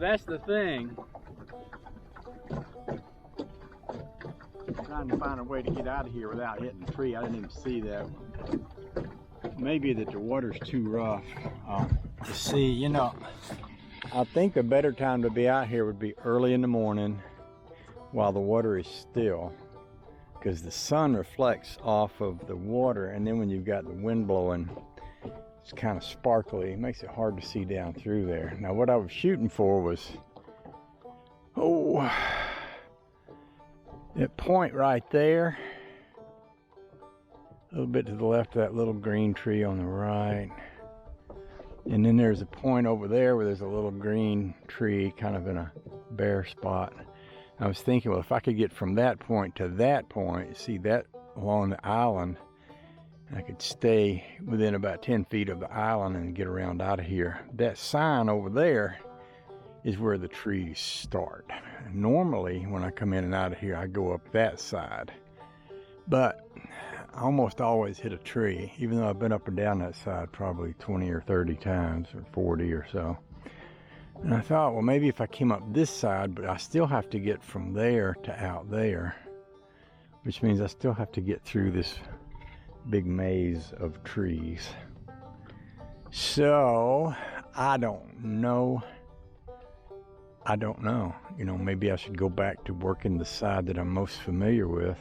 Well, that's the thing. Trying to find a way to get out of here without hitting the tree. I didn't even see that one. Maybe that the water's too rough to see. You know, I think the better time to be out here would be early in the morning while the water is still, because the sun reflects off of the water, and then when you've got the wind blowing, it's kind of sparkly. It makes it hard to see down through there. Now what I was shooting for was, that point right there, a little bit to the left of that little green tree on the right, and then there's a point over there where there's a little green tree kind of in a bare spot. I was thinking, well, if I could get from that point to that point, see that along the island, I could stay within about 10 feet of the island and get around out of here. That sign over there is where the trees start. Normally, when I come in and out of here, I go up that side. But I almost always hit a tree, even though I've been up and down that side probably 20 or 30 times, or 40 or so. And I thought, well, maybe if I came up this side, but I still have to get from there to out there, which means I still have to get through this big maze of trees. So, I don't know. You know, maybe I should go back to working the side that I'm most familiar with.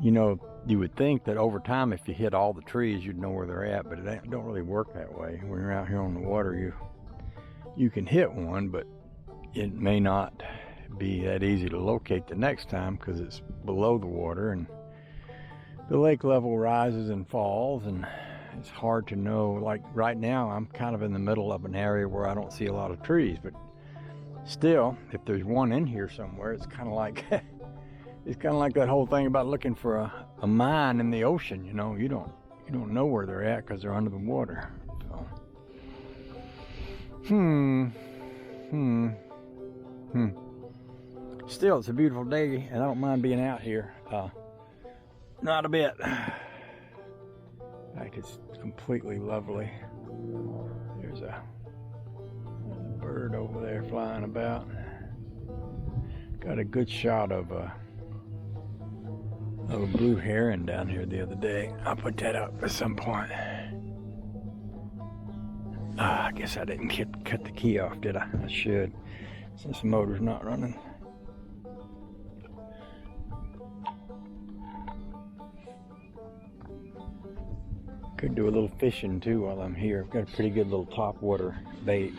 You know, you would think that over time, if you hit all the trees, you'd know where they're at, but it don't really work that way. When you're out here on the water, you can hit one, but it may not be that easy to locate the next time because it's below the water and the lake level rises and falls, and it's hard to know. Like right now, I'm kind of in the middle of an area where I don't see a lot of trees, but still, if there's one in here somewhere, it's kind of like that whole thing about looking for a mine in the ocean. You know, you don't know where they're at because they're under the water. So, Still, it's a beautiful day, and I don't mind being out here. Not a bit. In fact, it's completely lovely. There's a bird over there flying about. Got a good shot of a blue heron down here the other day. I'll put that up at some point. I guess I didn't cut the key off, did I? I should, since the motor's not running. Could do a little fishing too while I'm here. I've got a pretty good little topwater bait.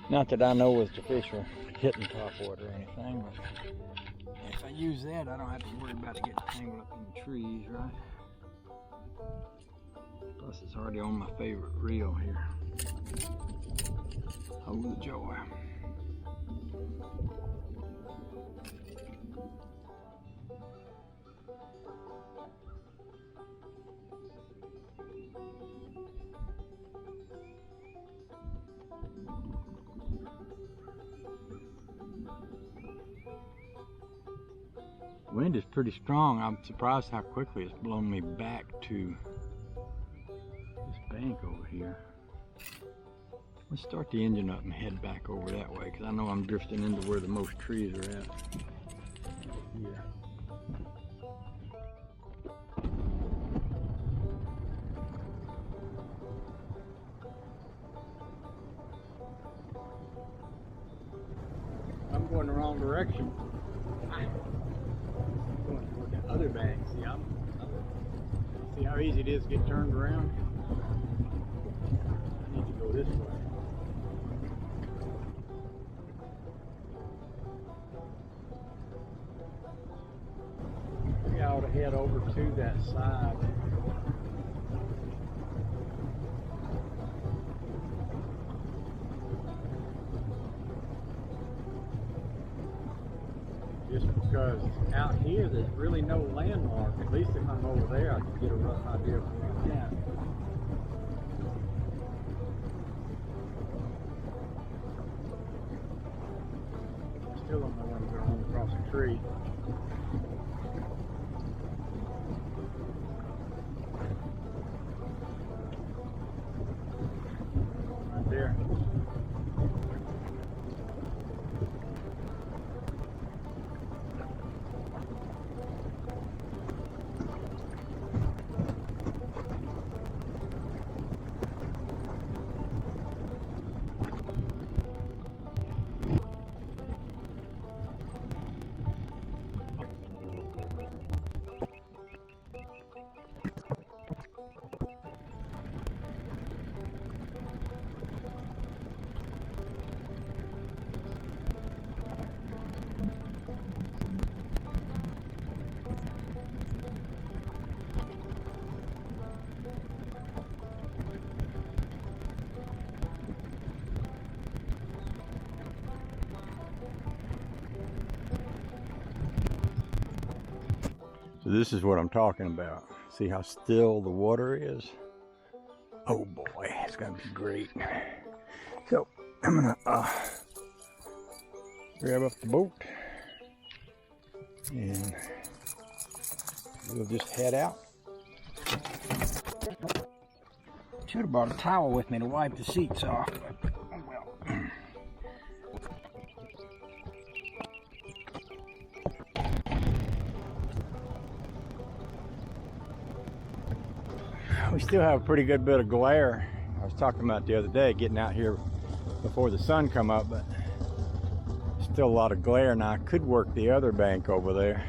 Not that I know as the fish are hitting topwater or anything, but if I use that, I don't have to worry about it getting tangled up in the trees, right? Plus, it's already on my favorite reel here. Oh, the joy. Wind is pretty strong. I'm surprised how quickly it's blown me back to this bank over here. Let's start the engine up and head back over that way, because I know I'm drifting into where the most trees are at. Here. I'm going the wrong direction. Going toward the other bank. See how easy it is to get turned around? I need to go this way. Maybe I ought to head over to that side. Just because out here there's really no landmark. At least if I'm over there, I can get a rough idea of where I'm at. Still don't know when to go home across a tree. Right there. So this is what I'm talking about. See how still the water is? Oh boy, it's gonna be great. So I'm gonna grab up the boat and we'll just head out. Should have brought a towel with me to wipe the seats off, but oh well. We still have a pretty good bit of glare. I was talking about the other day, getting out here before the sun come up, but still a lot of glare. Now I could work the other bank over there,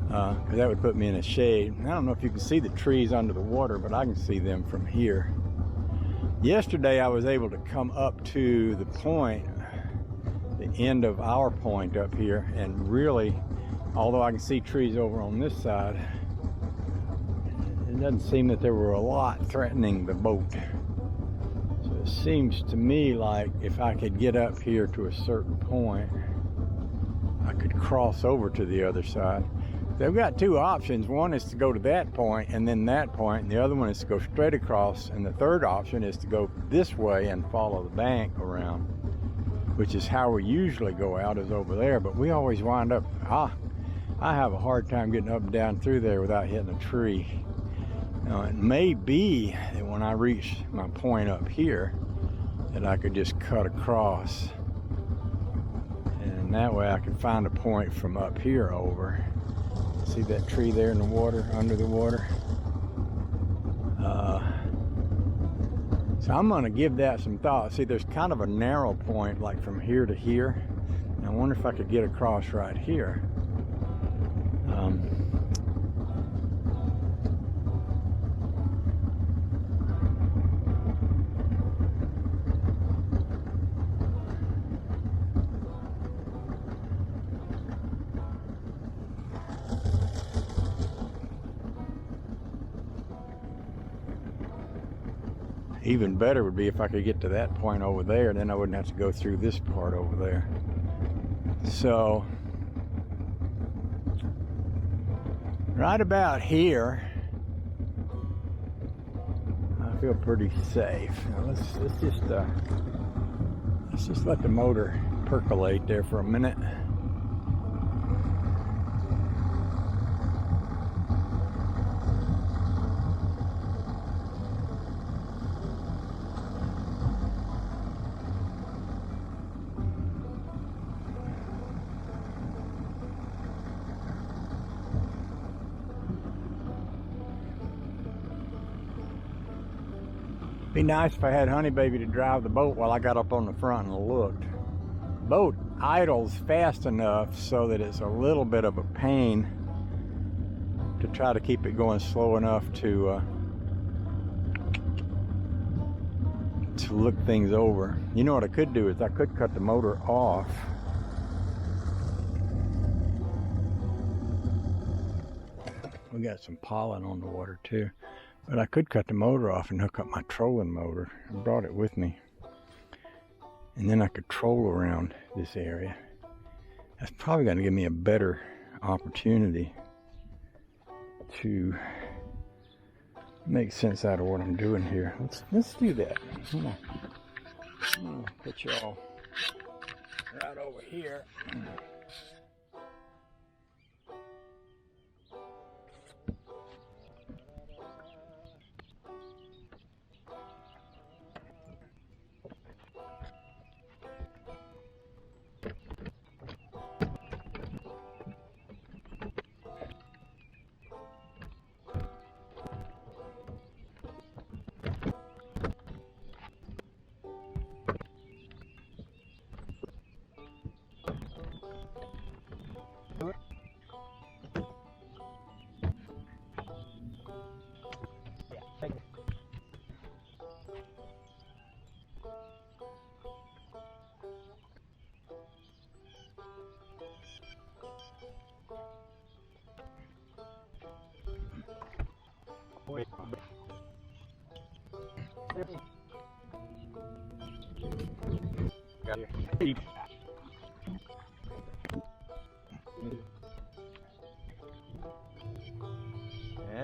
because that would put me in a shade. I don't know if you can see the trees under the water, but I can see them from here. Yesterday I was able to come up to the point, the end of our point up here, and really, although I can see trees over on this side, it doesn't seem that there were a lot threatening the boat. So it seems to me like if I could get up here to a certain point, I could cross over to the other side. They've got two options. One is to go to that point and then that point, and the other one is to go straight across, and the third option is to go this way and follow the bank around, which is how we usually go out, is over there. But we always wind up, I have a hard time getting up and down through there without hitting a tree. Now, it may be that when I reach my point up here that I could just cut across, and that way I could find a point from up here over. See that tree there in the water, under the water? So I'm gonna give that some thought. See, there's kind of a narrow point like from here to here. And I wonder if I could get across right here. Even better would be if I could get to that point over there, then I wouldn't have to go through this part over there. So, right about here, I feel pretty safe. Now let's just let the motor percolate there for a minute. Be nice if I had Honey Baby to drive the boat while I got up on the front and looked. The boat idles fast enough so that it's a little bit of a pain to try to keep it going slow enough to look things over. You know what I could do is I could cut the motor off. We got some pollen on the water too. But I could cut the motor off and hook up my trolling motor. I brought it with me. And then I could troll around this area. That's probably going to give me a better opportunity to make sense out of what I'm doing here. Let's do that. I'm gonna put y'all right over here.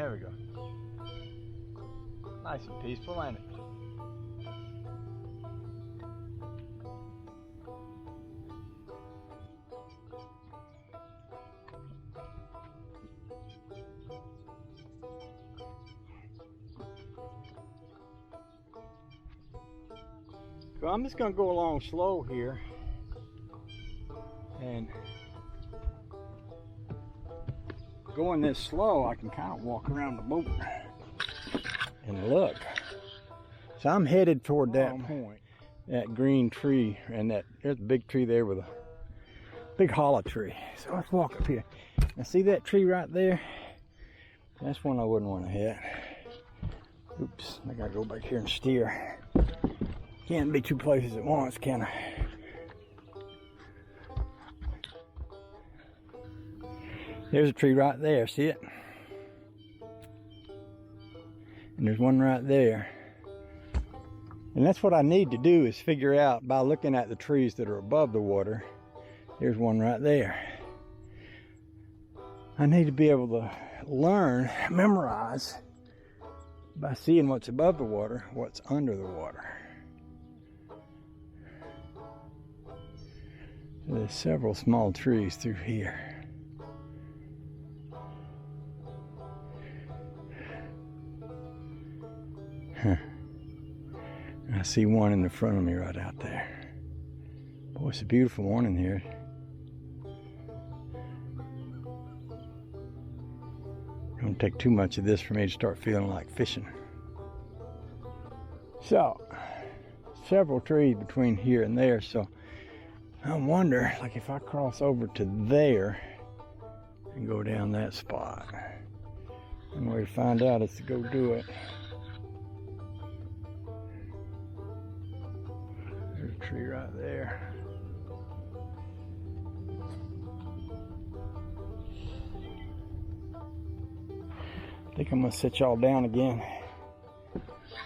There we go. Nice and peaceful, ain't it? So I'm just going to go along slow here, and going this slow I can kind of walk around the boat and look. So I'm headed toward that point, that green tree, and there's a big tree there with a big hollow tree. So let's walk up here. Now see that tree right there? That's one I wouldn't want to hit. Oops, I gotta go back here and steer. Can't be two places at once, can I? There's a tree right there, see it? And there's one right there. And that's what I need to do, is figure out by looking at the trees that are above the water. There's one right there. I need to be able to learn, memorize, by seeing what's above the water, what's under the water. There's several small trees through here. Huh. I see one in the front of me right out there. Boy, it's a beautiful morning here. Don't take too much of this for me to start feeling like fishing. So, several trees between here and there, so I wonder, like, if I cross over to there and go down that spot. And the way to find out is to go do it. There's a tree right there. I think I'm gonna sit y'all down again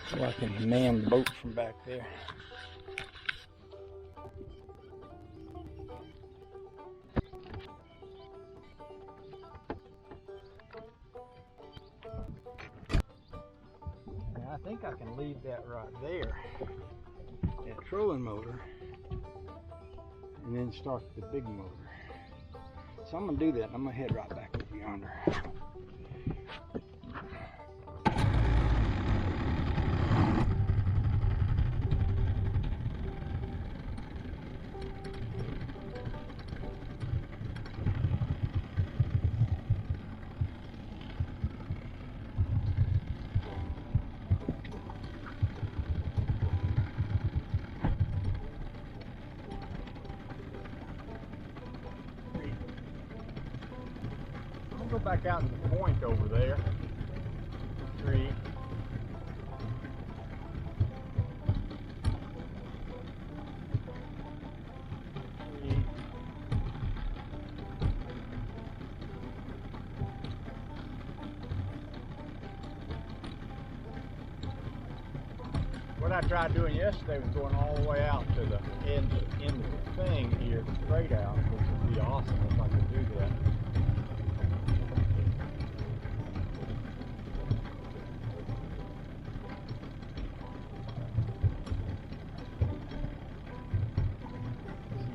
so I can man the boat from back there. I think I can leave that right there, that trolling motor, and then start the big motor. So I'm going to do that, and I'm going to head right back over yonder. Go back out to the point over there. Tree. What I tried doing yesterday was going all the way out to the end of the thing here, straight out, which would be awesome if I could do that.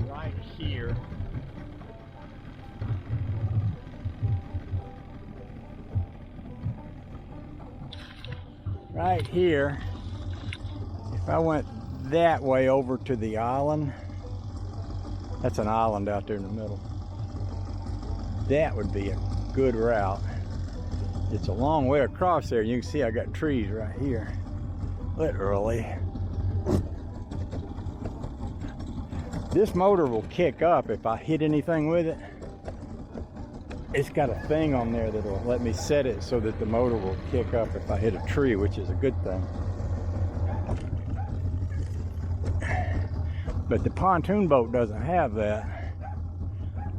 Right here. Right here, if I went that way over to the island, that's an island out there in the middle, that would be a good route. It's a long way across there. You can see I got trees right here, literally. This motor will kick up if I hit anything with it. It's got a thing on there that will let me set it so that the motor will kick up if I hit a tree, which is a good thing. But the pontoon boat doesn't have that.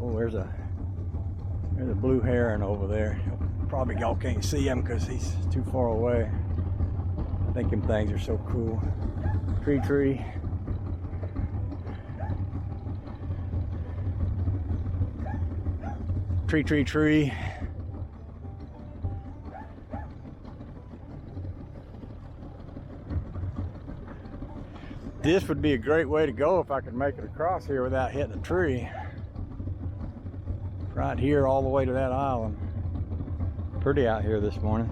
Oh, there's a blue heron over there. Probably y'all can't see him because he's too far away. I think them things are so cool. Tree. Tree. This would be a great way to go if I could make it across here without hitting a tree. Right here all the way to that island. Pretty out here this morning.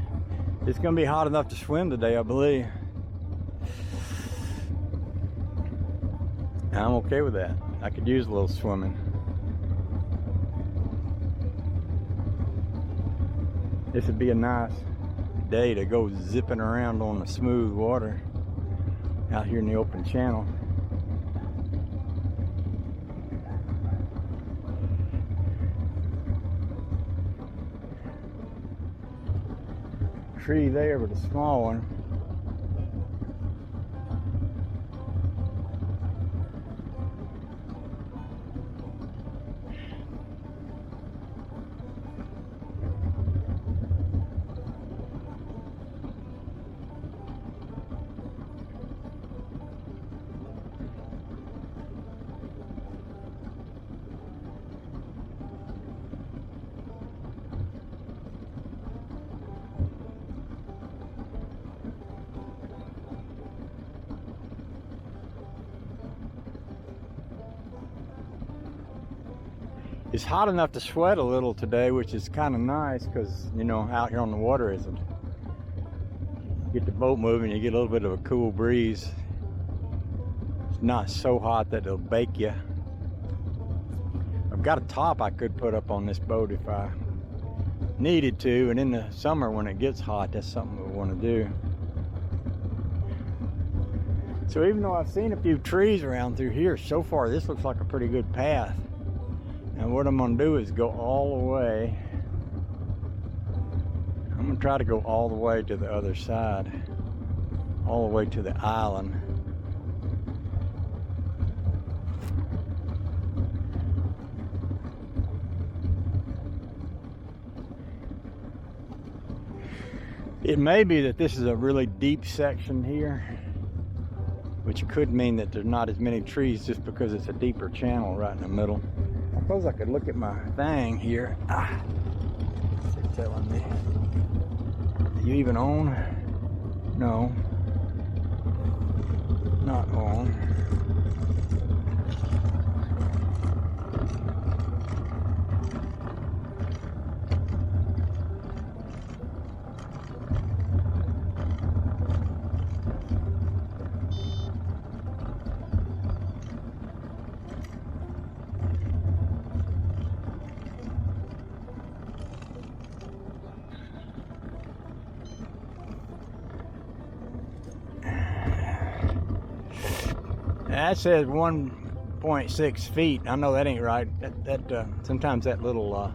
It's gonna be hot enough to swim today, I believe. I'm okay with that. I could use a little swimming. This would be a nice day to go zipping around on the smooth water out here in the open channel. Tree there, but a small one. It's hot enough to sweat a little today, which is kind of nice because, you know, out here on the water isn't. Get the boat moving, you get a little bit of a cool breeze. It's not so hot that it'll bake you. I've got a top I could put up on this boat if I needed to, and in the summer when it gets hot, that's something we want to do. So even though I've seen a few trees around through here, so far this looks like a pretty good path. And what I'm going to do is go all the way. I'm going to try to go all the way to the other side. All the way to the island. It may be that this is a really deep section here, which could mean that there's not as many trees just because it's a deeper channel right in the middle. I suppose I could look at my thing here. It's telling me. Are you even on? No. Not on. That says 1.6 feet. I know that ain't right. Sometimes that little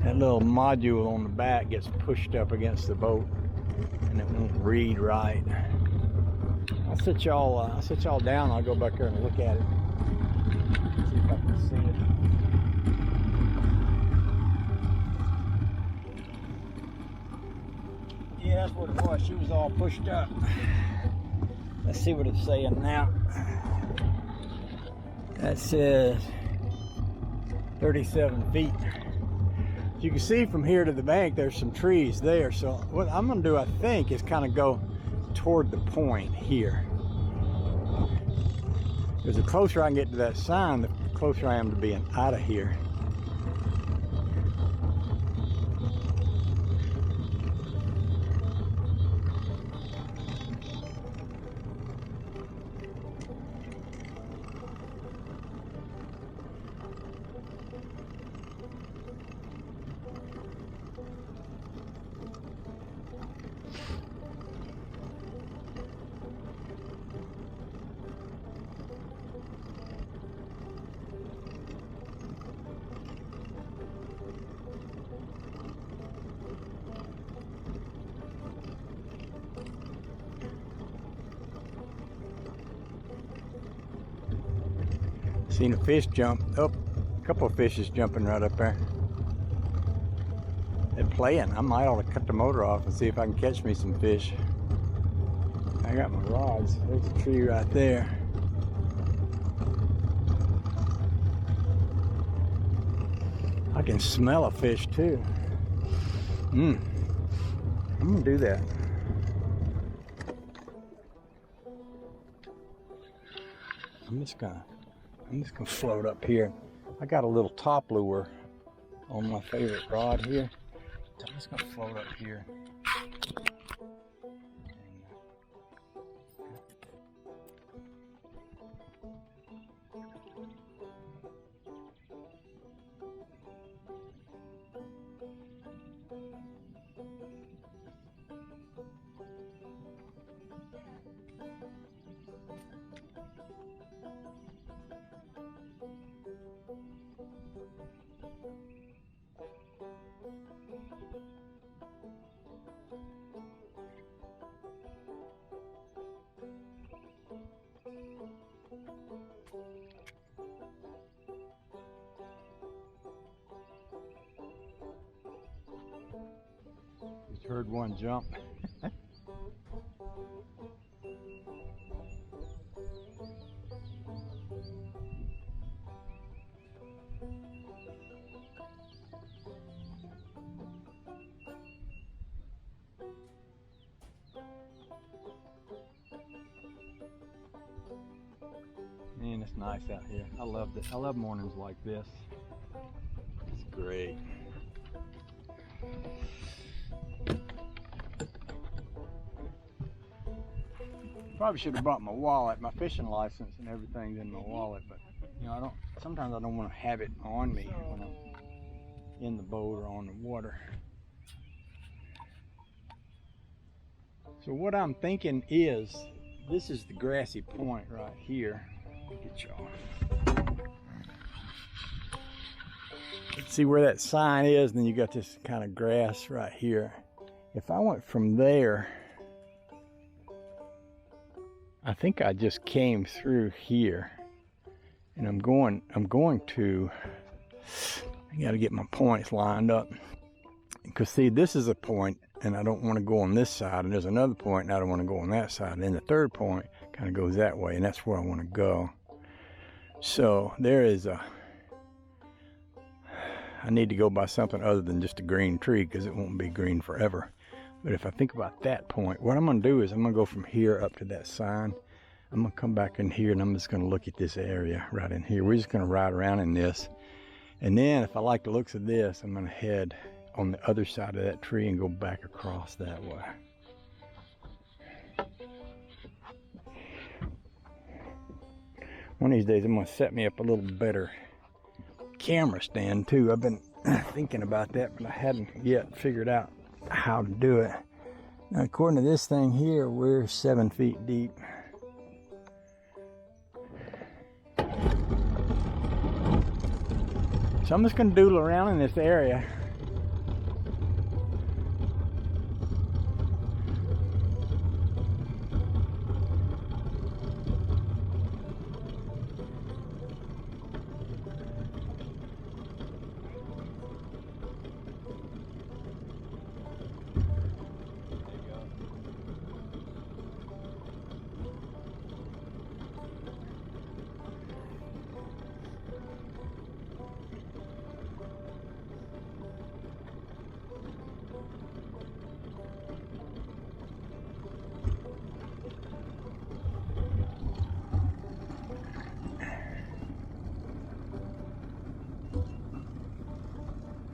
module on the back gets pushed up against the boat, and it won't read right. I'll sit y'all down. I'll go back there and look at it. See if I can see it. Yeah, that's what it was. She was all pushed up. Let's see what it's saying now. That says 37 feet. As you can see from here to the bank, there's some trees there. So what I'm gonna do, I think, is kind of go toward the point here. Because the closer I can get to that sign, the closer I am to being out of here. Seen a fish jump up. A couple of fishes jumping right up there. They're playing. I might ought to cut the motor off and see if I can catch me some fish. I got my rods. There's a tree right there. I can smell a fish too. I'm gonna do that. just gonna float up here. I got a little top lure on my favorite rod here. So I'm just gonna float up here. Just heard one jump. Man, it's nice out here. I love this. I love mornings like this. It's great. Probably should have brought my wallet, my fishing license and everything's in my wallet, but you know, sometimes I don't want to have it on me when I'm in the boat or on the water. So what I'm thinking is, this is the grassy point right here. Get y'all. See where that sign is, and then you got this kind of grass right here. If I went from there, I think I just came through here, and I'm going to, I got to get my points lined up, because see, this is a point and I don't want to go on this side, and there's another point and I don't want to go on that side, and then the third point kind of goes that way, and that's where I want to go. So there is I need to go by something other than just a green tree, because it won't be green forever. But if I think about that point, what I'm going to do is I'm going to go from here up to that sign. I'm going to come back in here, and I'm just going to look at this area right in here. We're just going to ride around in this. And then if I like the looks of this, I'm going to head on the other side of that tree and go back across that way. One of these days I'm going to set me up a little better camera stand too. I've been thinking about that, but I hadn't yet figured out how to do it. Now, according to this thing here, we're 7 feet deep. So I'm just going to doodle around in this area.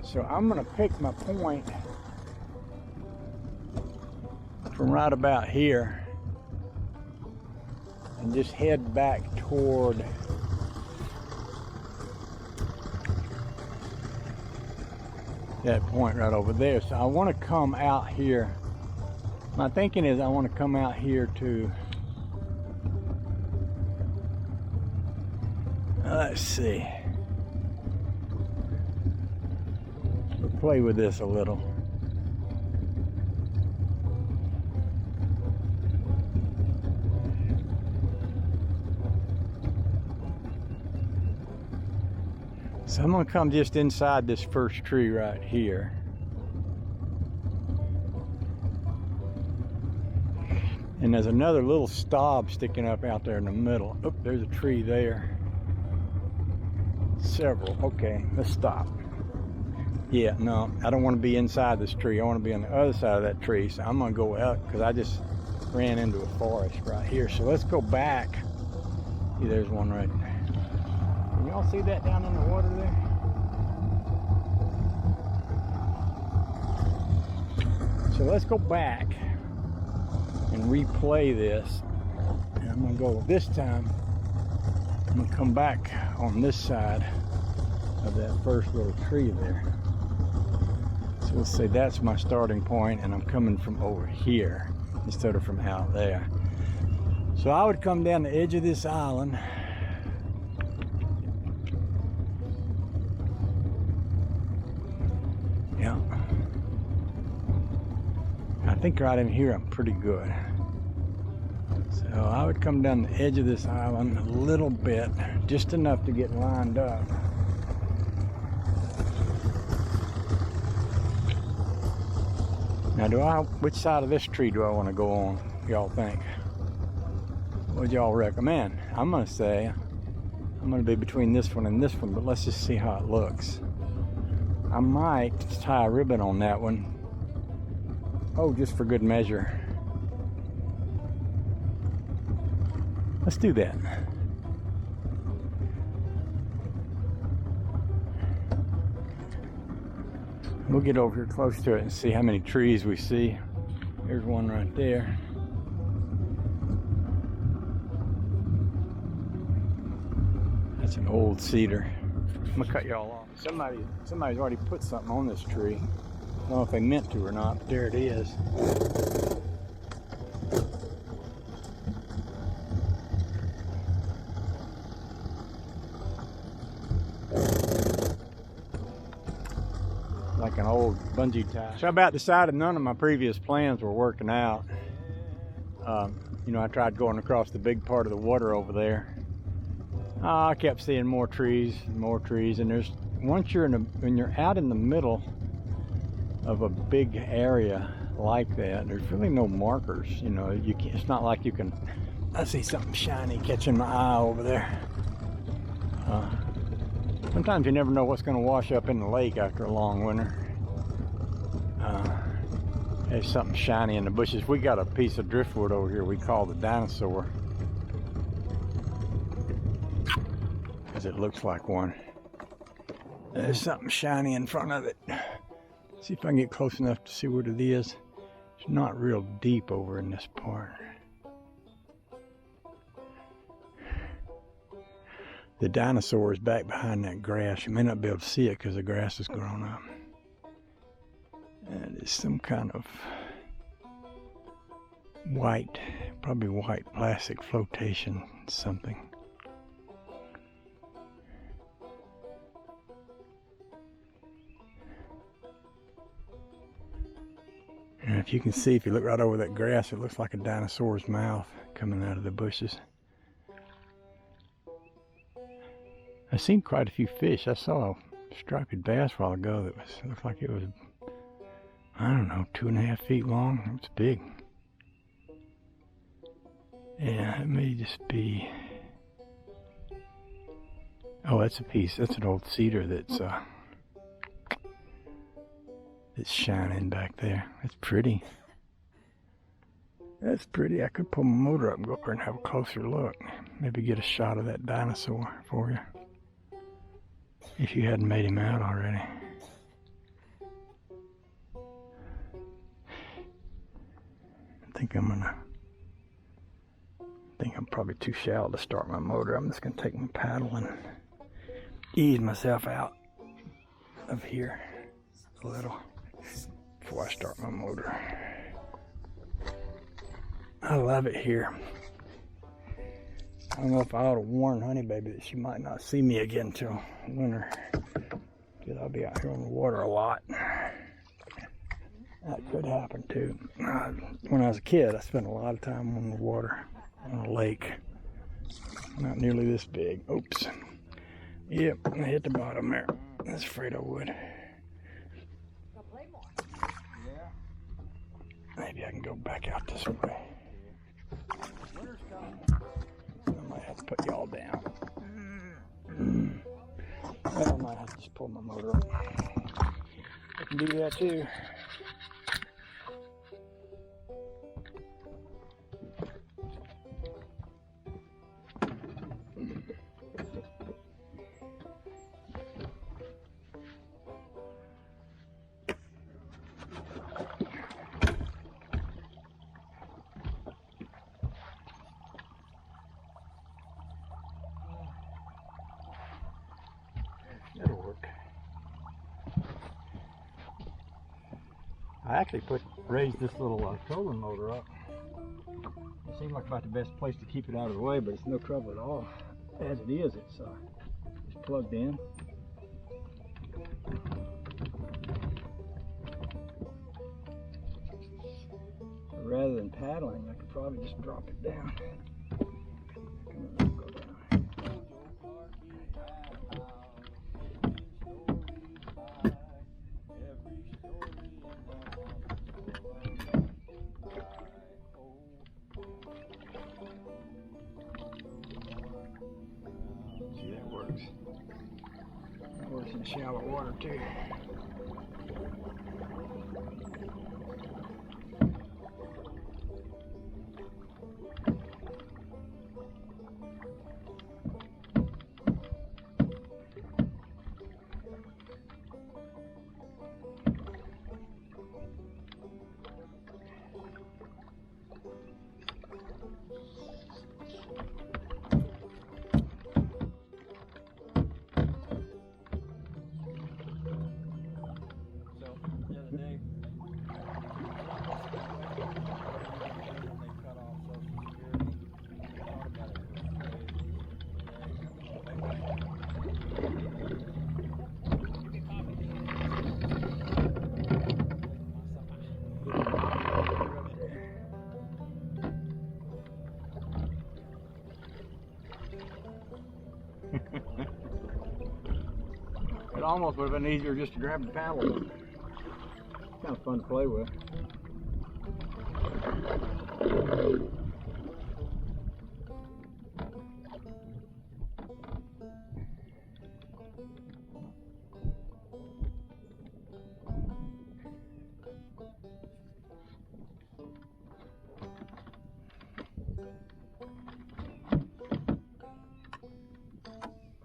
So I'm going to pick my point from right about here and just head back toward that point right over there. So I want to come out here. My thinking is I want to come out here to, let's see, play with this a little. So I'm going to come just inside this first tree right here. And there's another little stub sticking up out there in the middle. Oh, there's a tree there. Several. Okay, let's stop. Yeah, no, I don't want to be inside this tree. I want to be on the other side of that tree. So I'm going to go out, because I just ran into a forest right here. So let's go back See, there's one right there. Can y'all see that down in the water there? So let's go back and replay this. And I'm gonna go this time. I'm gonna come back on this side of that first little tree there. So let's say that's my starting point, and I'm coming from over here instead of from out there. So I would come down the edge of this island. Yeah. I think right in here I'm pretty good. So I would come down the edge of this island a little bit, just enough to get lined up. Now which side of this tree do I want to go on, y'all think? What would y'all recommend? I'm gonna say I'm gonna be between this one and this one, but let's just see how it looks. I might tie a ribbon on that one. Oh, just for good measure. Let's do that. We'll get over here close to it and see how many trees we see. There's one right there. That's an old cedar. I'm gonna cut y'all off. Somebody's already put something on this tree. I don't know if they meant to or not, but there it is. Like an old bungee tie. So I about decided none of my previous plans were working out. You know, I tried going across the big part of the water over there. I kept seeing more trees, and there's once when you're out in the middle of a big area like that, there's really no markers. You know, you can't, it's not like you can. I see something shiny catching my eye over there. Sometimes you never know what's going to wash up in the lake after a long winter. There's something shiny in the bushes. We got a piece of driftwood over here we call the dinosaur, because it looks like one. There's something shiny in front of it. See if I can get close enough to see what it is. It's not real deep over in this part. The dinosaur is back behind that grass. You may not be able to see it because the grass has grown up. And it's some kind of white, probably white plastic flotation something. And if you can see, if you look right over that grass, it looks like a dinosaur's mouth coming out of the bushes. I've seen quite a few fish. I saw a striped bass a while ago that looked like it was, I don't know, 2.5 feet long. It was big. Yeah, it may just be. Oh, that's an old cedar that's shining back there. That's pretty. That's pretty. I could pull my motor up and go up there and have a closer look. Maybe get a shot of that dinosaur for you, if you hadn't made him out already. I think I'm probably too shallow to start my motor. I'm just gonna take my paddle and ease myself out of here a little before I start my motor. I love it here. I don't know if I ought to warn Honey Baby that she might not see me again till winter, because I'll be out here on the water a lot. That could happen too. When I was a kid, I spent a lot of time on the water, on a lake. Not nearly this big. Oops. Yep, I hit the bottom there. I was afraid I would. Maybe I can go back out this way. I might have to put y'all down. Well, I might have to just pull my motor up. I can do that too. I actually raised this little trolling motor up. It seemed like about the best place to keep it out of the way, but it's no trouble at all. As it is, it's just plugged in. So rather than paddling, I could probably just drop it down. Go down. See, that works. That works in shallow water too. It almost would have been easier just to grab the paddle. It's kind of fun to play with.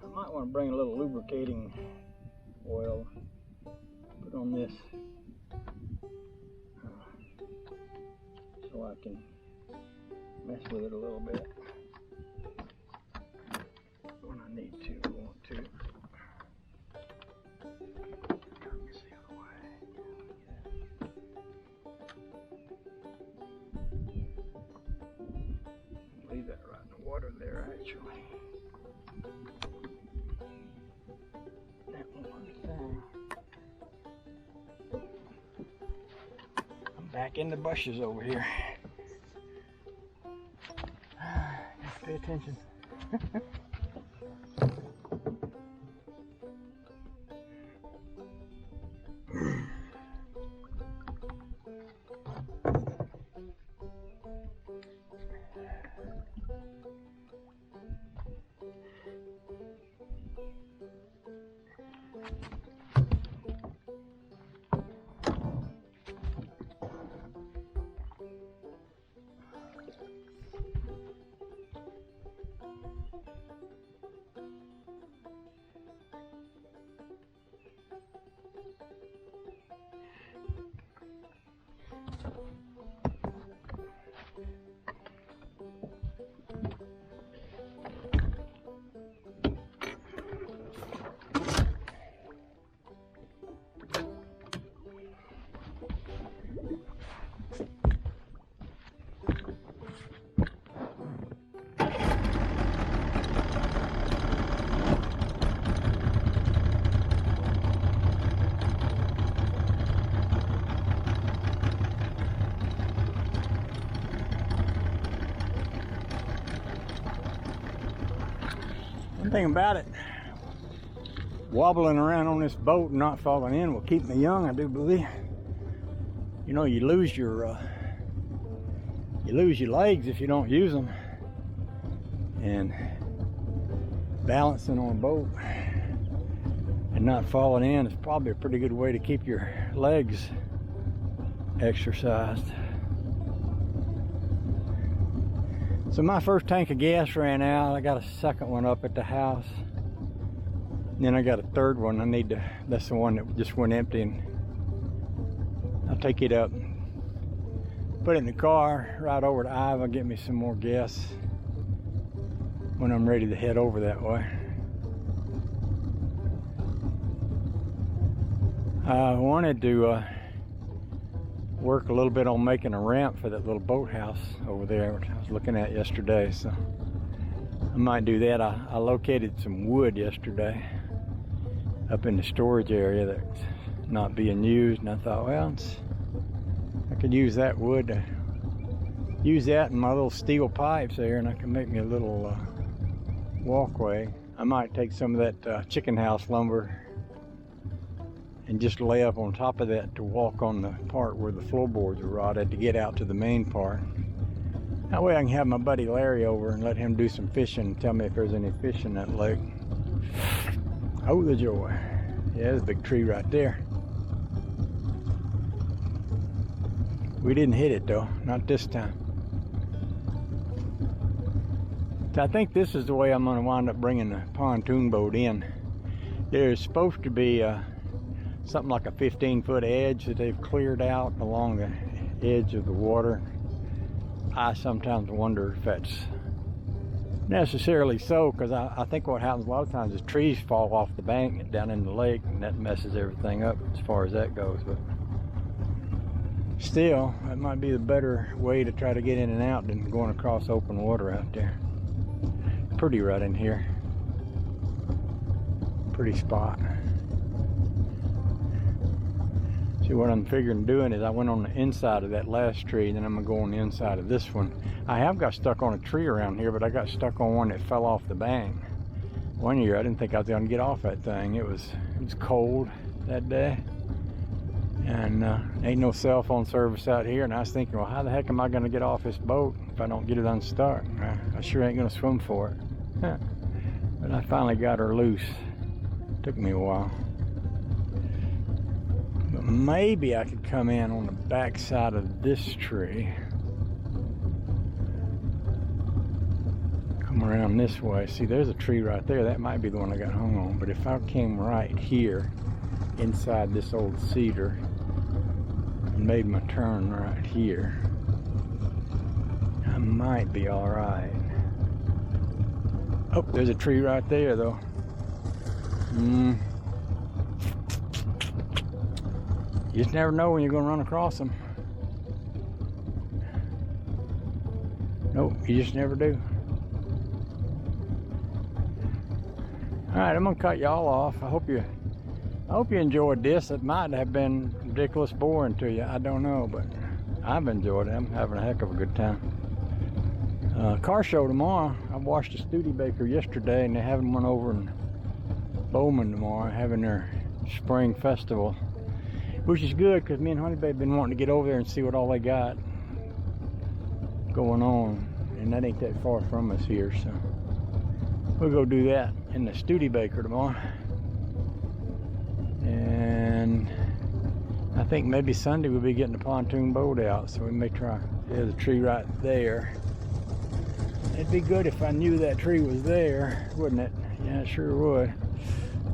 I might want to bring a little lubricating oil, put on this so I can mess with it a little bit when I need to, want to. Turn this the other way. Leave that right in the water there, actually. I'm back in the bushes over here. Pay attention. One thing about it, wobbling around on this boat and not falling in will keep me young, I do believe. You know, you lose your legs if you don't use them, and balancing on a boat and not falling in is probably a pretty good way to keep your legs exercised. So my first tank of gas ran out. I got a second one up at the house. And then I got a third one. That's the one that just went empty, and I'll take it up, put it in the car, ride over to Iowa, get me some more gas when I'm ready to head over that way. I wanted to work a little bit on making a ramp for that little boathouse over there, which I was looking at yesterday. So I might do that. I located some wood yesterday up in the storage area that's not being used, and I thought, well, I could use that wood to use that in my little steel pipes there, and I can make me a little walkway. I might take some of that chicken house lumber and just lay up on top of that to walk on the part where the floorboards are rotted to get out to the main part. That way I can have my buddy Larry over and let him do some fishing and tell me if there's any fish in that lake. Oh, the joy. Yeah, there's a big tree right there. We didn't hit it though, not this time. So I think this is the way I'm going to wind up bringing the pontoon boat in. There's supposed to be something like a 15-foot edge that they've cleared out along the edge of the water. I sometimes wonder if that's necessarily so, because I think what happens a lot of times is trees fall off the bank down in the lake, and that messes everything up as far as that goes. But still, that might be the better way to try to get in and out than going across open water out there. Pretty right in here. Pretty spot. See, what I'm figuring doing is I went on the inside of that last tree, and then I'm gonna go on the inside of this one. I have got stuck on a tree around here, but I got stuck on one that fell off the bank. One year I didn't think I was gonna get off that thing. It was cold that day, and ain't no cell phone service out here, and I was thinking, well, how the heck am I gonna get off this boat if I don't get it unstuck? I sure ain't gonna swim for it. But I finally got her loose. Took me a while. But maybe I could come in on the back side of this tree. Come around this way. See, there's a tree right there. That might be the one I got hung on. But if I came right here inside this old cedar and made my turn right here, I might be all right. Oh, there's a tree right there, though. You just never know when you're going to run across them. Nope, you just never do. All right, I'm gonna cut y'all off. I hope you enjoyed this. It might have been ridiculous boring to you. I don't know, but I've enjoyed it. I'm having a heck of a good time. Car show tomorrow. I watched a Studebaker yesterday, and they're having one over in Bowman tomorrow, having their spring festival, which is good because me and Honey Babe have been wanting to get over there and see what all they got going on, and that ain't that far from us here, so we'll go do that in the Studebaker tomorrow. And I think maybe Sunday we'll be getting the pontoon boat out, so we may try. There's a tree right there. It'd be good if I knew that tree was there, wouldn't it? Yeah, it sure would.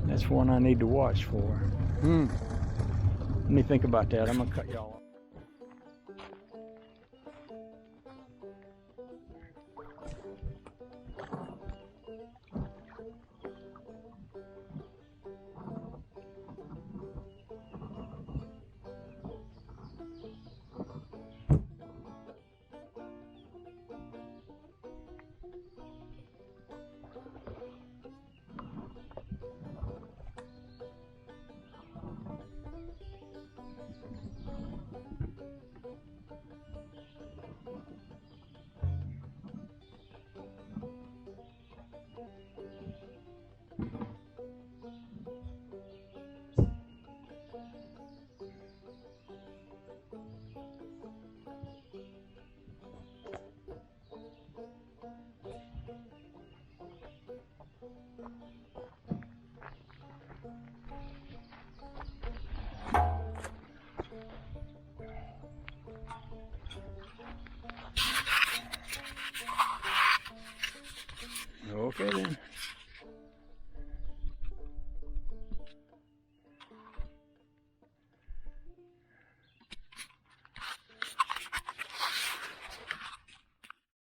That's one I need to watch for. Let me think about that. I'm gonna cut y'all off.